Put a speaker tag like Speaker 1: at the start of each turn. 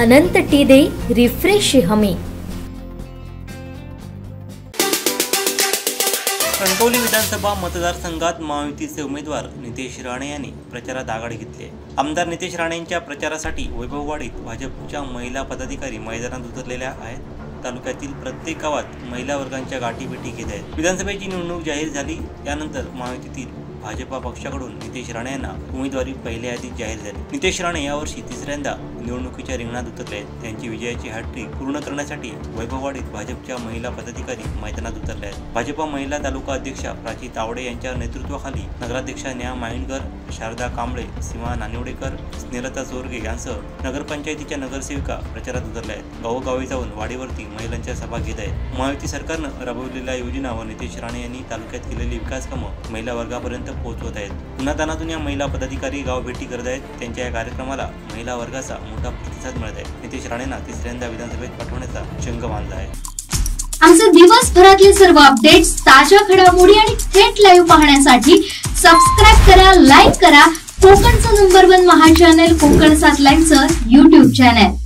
Speaker 1: अनंत टीदे refresh हमी।
Speaker 2: कणकवली विधानसभा मतदारसंघात महायुतीचे उमेदवार नितेश राणे यांनी प्रचारात आघाडी घेतली आहे। आमदार नितेश राणेंच्या प्रचारासाठी वैभववाडीत भाजपच्या महिला पदाधिकारी मैदानात उतरलेल्या आहेत। तालुक्यातील प्रत्येक गावात महिला वर्गांच्या गाठीभेटी घेत आहेत। विधानसभेची निवडणूक जाहीर झाली त्यानंतर महायुतीतील भाजपा पक्षाकडून नितेश राणे यांना उमेदवारी पहिल्या यादीत जाहीर झाली। नितेश राणे यावर्षी तिसऱ्यांदा निवडणुकीच्या रिंगणात उतरले आहेत। त्यांची विजयाची हॅट्रिक पूर्ण करण्यासाठी वैभववाडीत भाजपच्या महिला पदाधिकारी मैदानात उतरले आहेत। भाजपा महिला तालुका अध्यक्षा प्राची तावडे यांच्या नेतृत्वाखाली नगराध्यक्षा नेहा माइंडकर, शारदा कांबळे, सीमा नानिवडेकर, स्नेहलता चोरगे यांसह नगरपंचायतीच्या नगरसेविका प्रचारात उतरल्या आहेत। गावोगावी जाऊन वाडीवरती महिलांच्या सभा घेत आहेत। महायुती सरकारनं राबवलेल्या योजना व नितेश राणे यांनी तालुक्यात केलेली विकास कामं महिला वर्गापर्यंत पोहोचवत आहेत। उन्हातानातून या महिला पदाधिकारी गाव भेटी करत आहेत। त्यांच्या या कार्यक्रमाला महिला वर्गाचा मोठा प्रतिसाद मिळत आहे। नितेश राणेंना तिसऱ्यांदा विधानसभेत पाठवण्याचा चंग बांधला आहे।
Speaker 3: आमचे दिवसभरातले सर्व अपडेट्स, ताज्या घडामोडी आणि थेट लाईव्ह पाहण्यासाठी सबस्क्राइब करा, लाईक करा कोकणचं नंबर 1 महा चॅनल कोकण 7 लाईव्हचं YouTube चॅनल।